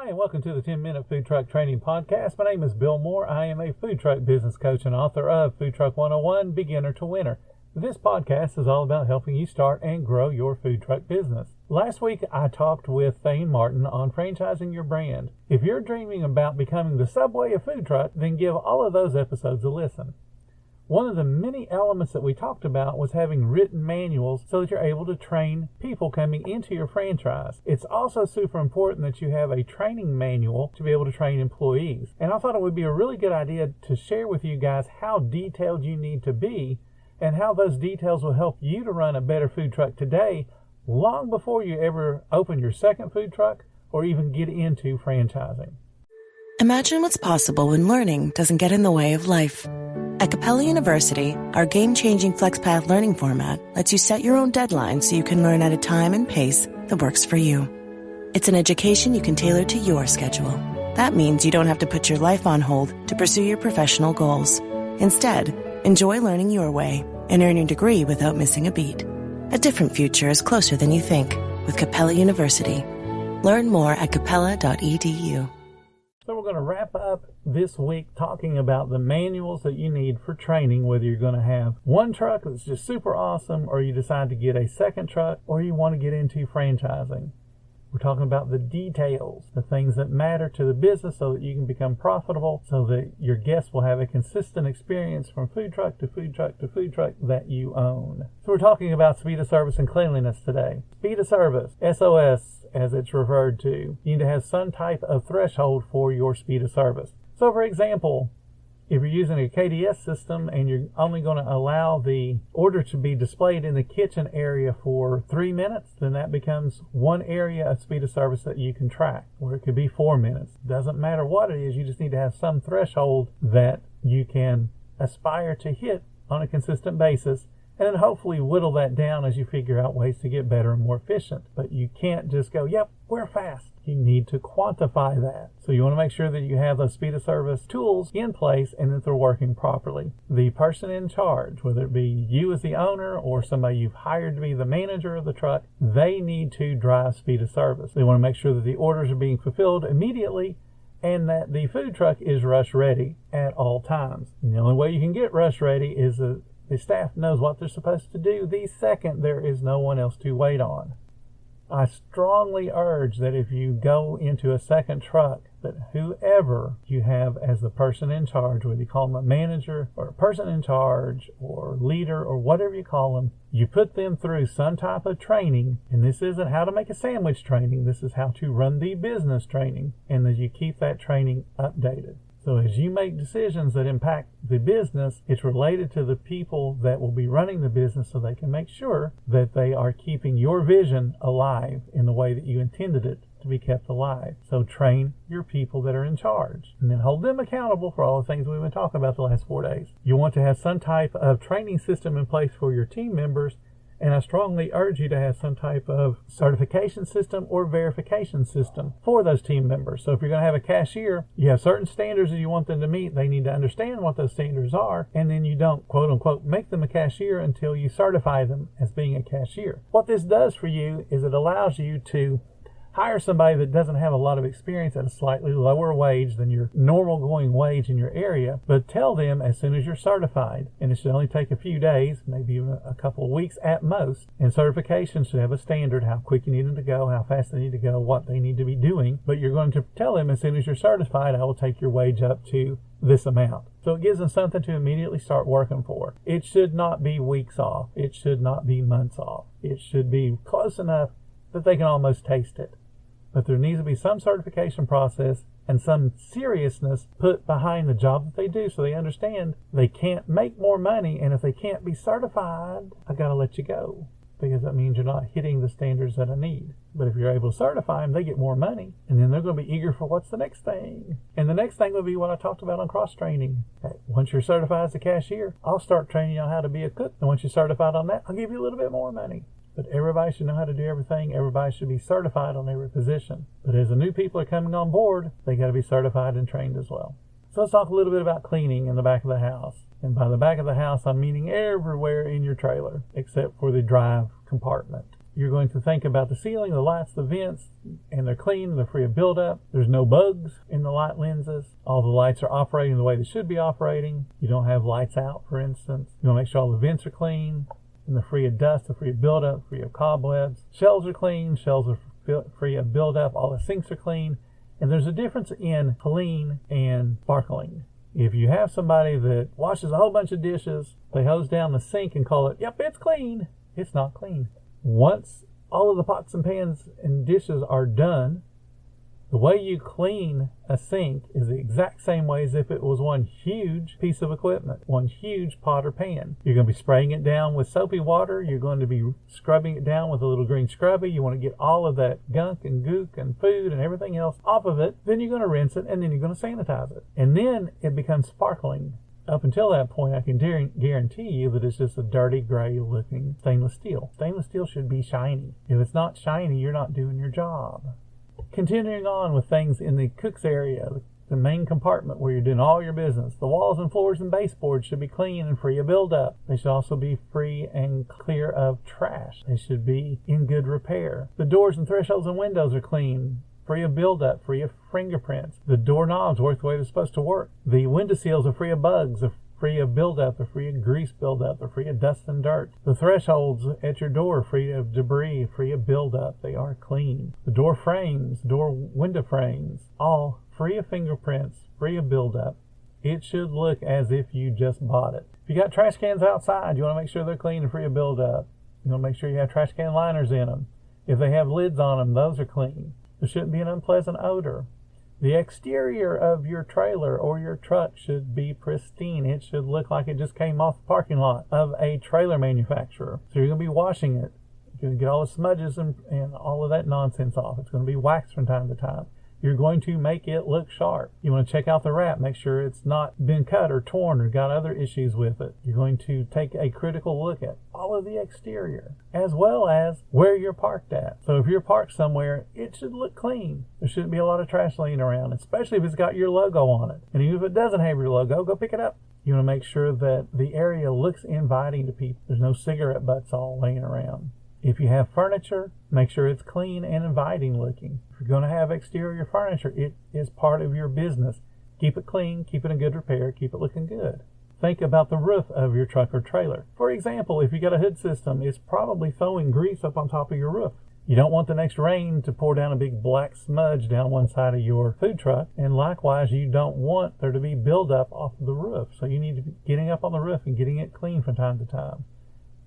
Hi, and welcome to the 10-Minute Food Truck Training Podcast. My name is Bill Moore. I am a food truck business coach and author of Food Truck 101, Beginner to Winner. This podcast is all about helping you start and grow your food truck business. Last week, I talked with Thane Martin on franchising your brand. If you're dreaming about becoming the Subway of food truck, then give all of those episodes a listen. One of the many elements that we talked about was having written manuals so that you're able to train people coming into your franchise. It's also super important that you have a training manual to be able to train employees. And I thought it would be a really good idea to share with you guys how detailed you need to be and how those details will help you to run a better food truck today, long before you ever open your second food truck or even get into franchising. Imagine what's possible when learning doesn't get in the way of life. At Capella University, our game-changing FlexPath learning format lets you set your own deadlines so you can learn at a time and pace that works for you. It's an education you can tailor to your schedule. That means you don't have to put your life on hold to pursue your professional goals. Instead, enjoy learning your way and earn your degree without missing a beat. A different future is closer than you think with Capella University. Learn more at capella.edu. So we're going to wrap up this week talking about the manuals that you need for training, whether you're going to have one truck that's just super awesome, or you decide to get a second truck, or you want to get into franchising. We're talking about the details, the things that matter to the business so that you can become profitable, so that your guests will have a consistent experience from food truck to food truck to food truck that you own. So we're talking about speed of service and cleanliness today. Speed of service, SOS, as it's referred to. You need to have some type of threshold for your speed of service. So for example, if you're using a KDS system and you're only going to allow the order to be displayed in the kitchen area for 3 minutes, then that becomes one area of speed of service that you can track, or it could be 4 minutes. Doesn't matter what it is, you just need to have some threshold that you can aspire to hit on a consistent basis, and then hopefully whittle that down as you figure out ways to get better and more efficient. But you can't just go, yep, we're fast. You need to quantify that. So you want to make sure that you have those speed of service tools in place and that they're working properly. The person in charge, whether it be you as the owner or somebody you've hired to be the manager of the truck, they need to drive speed of service. They want to make sure that the orders are being fulfilled immediately and that the food truck is rush ready at all times. And the only way you can get rush ready is that the staff knows what they're supposed to do the second there is no one else to wait on. I strongly urge that if you go into a second truck, that whoever you have as the person in charge, whether you call them a manager or a person in charge or leader or whatever you call them, you put them through some type of training. And this isn't how to make a sandwich training. This is how to run the business training, and that you keep that training updated. So as you make decisions that impact the business, it's related to the people that will be running the business so they can make sure that they are keeping your vision alive in the way that you intended it to be kept alive. So train your people that are in charge and then hold them accountable for all the things we've been talking about the last 4 days. You want to have some type of training system in place for your team members, and I strongly urge you to have some type of certification system or verification system for those team members. So if you're going to have a cashier, you have certain standards that you want them to meet. They need to understand what those standards are, and then you don't, quote unquote, make them a cashier until you certify them as being a cashier. What this does for you is it allows you to hire somebody that doesn't have a lot of experience at a slightly lower wage than your normal going wage in your area, but tell them as soon as you're certified, and it should only take a few days, maybe even a couple of weeks at most, and certification should have a standard, how quick you need them to go, how fast they need to go, what they need to be doing, but you're going to tell them as soon as you're certified, I will take your wage up to this amount. So it gives them something to immediately start working for. It should not be weeks off. It should not be months off. It should be close enough that they can almost taste it. But there needs to be some certification process and some seriousness put behind the job that they do so they understand they can't make more money, and if they can't be certified, I gotta let you go, because that means you're not hitting the standards that I need. But if you're able to certify them, they get more money, and then they're going to be eager for what's the next thing. And the next thing will be what I talked about on cross-training. Once you're certified as a cashier, I'll start training you on how to be a cook, and once you're certified on that, I'll give you a little bit more money. But everybody should know how to do everything. Everybody should be certified on every position. But as the new people are coming on board, they got to be certified and trained as well. So let's talk a little bit about cleaning in the back of the house. And by the back of the house, I'm meaning everywhere in your trailer, except for the drive compartment. You're going to think about the ceiling, the lights, the vents, and they're clean, they're free of buildup. There's no bugs in the light lenses. All the lights are operating the way they should be operating. You don't have lights out, for instance. You want to make sure all the vents are clean, and they're free of dust, they're free of buildup, free of cobwebs. Shelves are clean, shelves are free of buildup, all the sinks are clean. And there's a difference in clean and sparkling. If you have somebody that washes a whole bunch of dishes, they hose down the sink and call it, yep, it's clean. It's not clean. Once all of the pots and pans and dishes are done, the way you clean a sink is the exact same way as if it was one huge piece of equipment, one huge pot or pan. You're going to be spraying it down with soapy water. You're going to be scrubbing it down with a little green scrubby. You want to get all of that gunk and gook and food and everything else off of it. Then you're going to rinse it, and then you're going to sanitize it. And then it becomes sparkling. Up until that point, I can guarantee you that it's just a dirty, gray-looking stainless steel. Stainless steel should be shiny. If it's not shiny, you're not doing your job. Continuing on with things in the cook's area, the main compartment where you're doing all your business. The walls and floors and baseboards should be clean and free of buildup. They should also be free and clear of trash. They should be in good repair. The doors and thresholds and windows are clean, free of buildup, free of fingerprints. The doorknobs work the way they're supposed to work. The window seals are free of bugs, they're free of buildup, they're free of grease buildup, they're free of dust and dirt. The thresholds at your door are free of debris, free of buildup, they are clean. The door frames, window frames, all free of fingerprints, free of buildup. It should look as if you just bought it. If you got trash cans outside, you want to make sure they're clean and free of buildup. You want to make sure you have trash can liners in them. If they have lids on them, those are clean. There shouldn't be an unpleasant odor. The exterior of your trailer or your truck should be pristine. It should look like it just came off the parking lot of a trailer manufacturer. So you're going to be washing it. You're going to get all the smudges and all of that nonsense off. It's going to be waxed from time to time. You're going to make it look sharp. You want to check out the wrap, make sure it's not been cut or torn or got other issues with it. You're going to take a critical look at all of the exterior, as well as where you're parked at. So if you're parked somewhere, it should look clean. There shouldn't be a lot of trash laying around, especially if it's got your logo on it. And even if it doesn't have your logo, go pick it up. You want to make sure that the area looks inviting to people. There's no cigarette butts all laying around. If you have furniture, make sure it's clean and inviting looking. If you're going to have exterior furniture, it is part of your business. Keep it clean, keep it in good repair, keep it looking good. Think about the roof of your truck or trailer. For example, if you got a hood system, it's probably throwing grease up on top of your roof. You don't want the next rain to pour down a big black smudge down one side of your food truck. And likewise, you don't want there to be buildup off of the roof. So you need to be getting up on the roof and getting it clean from time to time.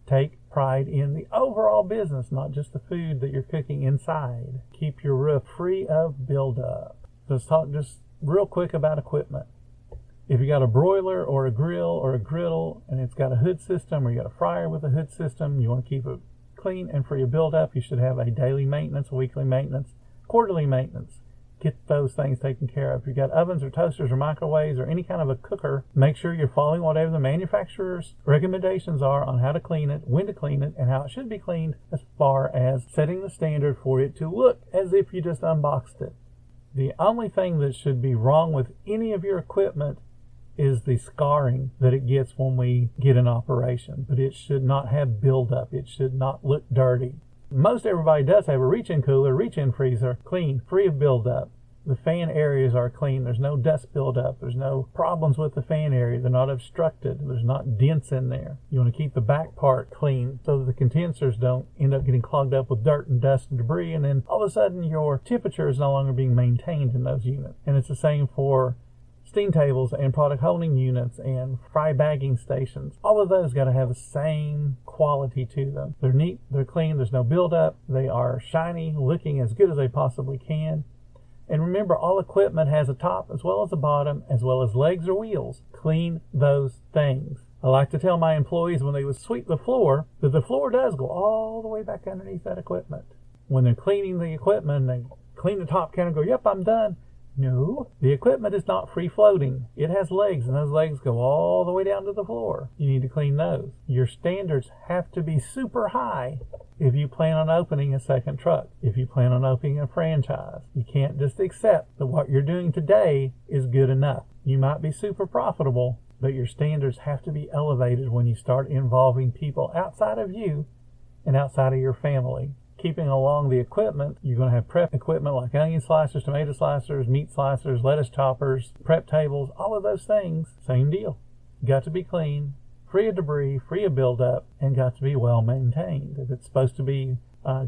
Take pride in the overall business, not just the food that you're cooking inside. Keep your roof free of buildup. Let's talk just real quick about equipment. If you got a broiler or a grill or a griddle and it's got a hood system, or you got a fryer with a hood system, you want to keep it clean and free of buildup. You should have a daily maintenance, a weekly maintenance, quarterly maintenance. Get those things taken care of. If you've got ovens or toasters or microwaves or any kind of a cooker, make sure you're following whatever the manufacturer's recommendations are on how to clean it, when to clean it, and how it should be cleaned, as far as setting the standard for it to look as if you just unboxed it. The only thing that should be wrong with any of your equipment is the scarring that it gets when we get in operation. But it should not have buildup. It should not look dirty. Most everybody does have a reach-in cooler, reach-in freezer, clean, free of buildup. The fan areas are clean. There's no dust buildup. There's no problems with the fan area. They're not obstructed. There's not dents in there. You want to keep the back part clean so that the condensers don't end up getting clogged up with dirt and dust and debris, and then all of a sudden your temperature is no longer being maintained in those units. And it's the same for steam tables and product holding units and fry bagging stations. All of those got to have the same quality to them. They're neat, they're clean, there's no buildup, they are shiny, looking as good as they possibly can. And remember, all equipment has a top as well as a bottom, as well as legs or wheels. Clean those things. I like to tell my employees when they would sweep the floor that the floor does go all the way back underneath that equipment. When they're cleaning the equipment, they clean the top can and go, yep, I'm done. No, the equipment is not free floating. It has legs, and those legs go all the way down to the floor. You need to clean those. Your standards have to be super high if you plan on opening a second truck, if you plan on opening a franchise. You can't just accept that what you're doing today is good enough. You might be super profitable, but your standards have to be elevated when you start involving people outside of you and outside of your family. Keeping along the equipment, you're going to have prep equipment like onion slicers, tomato slicers, meat slicers, lettuce choppers, prep tables, all of those things. Same deal. Got to be clean, free of debris, free of buildup, and got to be well maintained. If it's supposed to be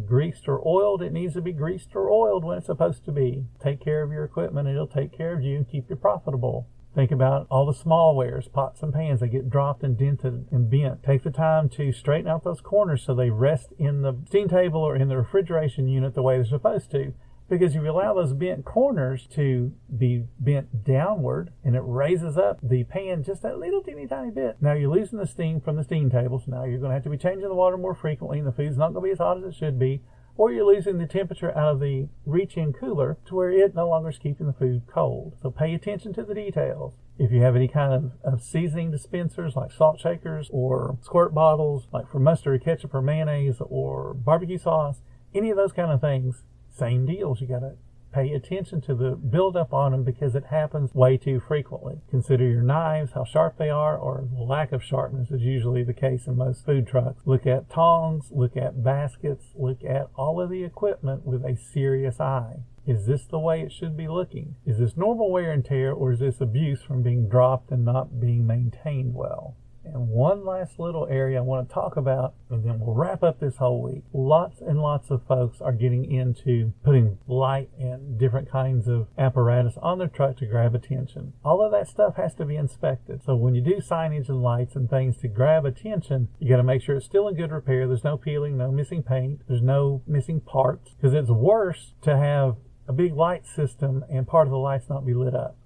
greased or oiled, it needs to be greased or oiled when it's supposed to be. Take care of your equipment, and it'll take care of you and keep you profitable. Think about all the small wares, pots and pans that get dropped and dented and bent. Take the time to straighten out those corners so they rest in the steam table or in the refrigeration unit the way they're supposed to. Because if you allow those bent corners to be bent downward and it raises up the pan just that little teeny tiny bit, now you're losing the steam from the steam tables. Now you're going to have to be changing the water more frequently, and the food's not going to be as hot as it should be. Or you're losing the temperature out of the reach-in cooler to where it no longer is keeping the food cold. So pay attention to the details. If you have any kind of seasoning dispensers like salt shakers or squirt bottles like for mustard or ketchup or mayonnaise or barbecue sauce, any of those kind of things, same deals. You got to pay attention to the buildup on them because it happens way too frequently. Consider your knives, how sharp they are, or the lack of sharpness is usually the case in most food trucks. Look at tongs, look at baskets, look at all of the equipment with a serious eye. Is this the way it should be looking? Is this normal wear and tear, or is this abuse from being dropped and not being maintained well? And one last little area I want to talk about, and then we'll wrap up this whole week. Lots and lots of folks are getting into putting light and different kinds of apparatus on their truck to grab attention. All of that stuff has to be inspected. So when you do signage and lights and things to grab attention, you got to make sure it's still in good repair. There's no peeling, no missing paint, there's no missing parts, because it's worse to have a big light system and part of the lights not be lit up.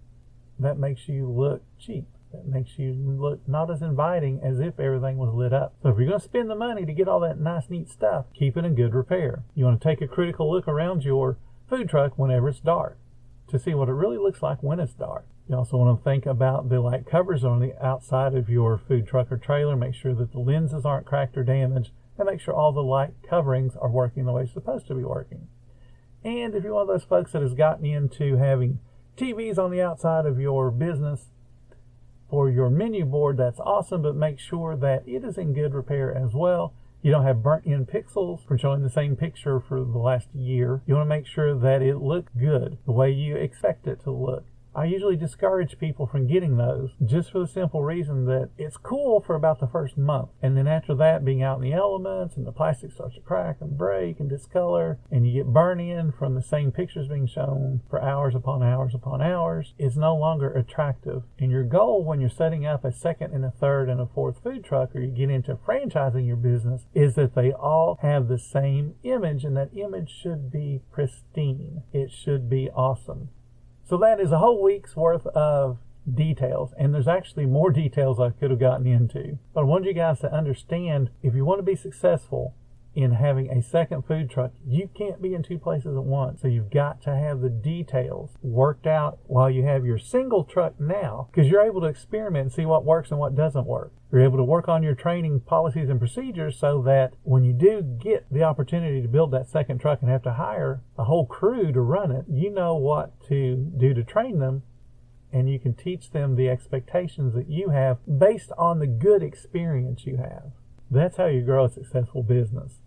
That makes you look cheap. That makes you look not as inviting as if everything was lit up. So if you're going to spend the money to get all that nice, neat stuff, keep it in good repair. You want to take a critical look around your food truck whenever it's dark to see what it really looks like when it's dark. You also want to think about the light covers on the outside of your food truck or trailer. Make sure that the lenses aren't cracked or damaged, and make sure all the light coverings are working the way it's supposed to be working. And if you're one of those folks that has gotten into having TVs on the outside of your business, for your menu board, that's awesome, but make sure that it is in good repair as well. You don't have burnt in pixels from showing the same picture for the last year. You want to make sure that it looks good, the way you expect it to look. I usually discourage people from getting those just for the simple reason that it's cool for about the first month. And then after that, being out in the elements and the plastic starts to crack and break and discolor, and you get burn in from the same pictures being shown for hours upon hours upon hours, it's no longer attractive. And your goal when you're setting up a second and a third and a fourth food truck, or you get into franchising your business, is that they all have the same image, and that image should be pristine. It should be awesome. So that is a whole week's worth of details, and there's actually more details I could have gotten into. But I wanted you guys to understand, if you want to be successful in having a second food truck, you can't be in two places at once. So you've got to have the details worked out while you have your single truck now, because you're able to experiment and see what works and what doesn't work. You're able to work on your training policies and procedures so that when you do get the opportunity to build that second truck and have to hire a whole crew to run it, you know what to do to train them, and you can teach them the expectations that you have based on the good experience you have. That's how you grow a successful business.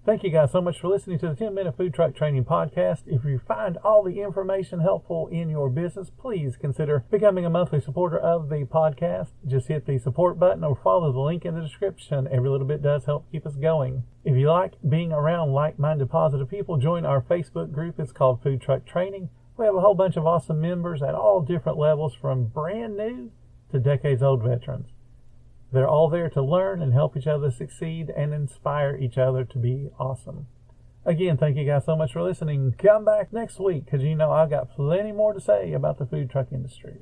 Thank you guys so much for listening to the 10-Minute Food Truck Training Podcast. If you find all the information helpful in your business, please consider becoming a monthly supporter of the podcast. Just hit the support button or follow the link in the description. Every little bit does help keep us going. If you like being around like-minded, positive people, join our Facebook group. It's called Food Truck Training. We have a whole bunch of awesome members at all different levels, from brand new to decades-old veterans. They're all there to learn and help each other succeed and inspire each other to be awesome. Again, thank you guys so much for listening. Come back next week, because you know I've got plenty more to say about the food truck industry.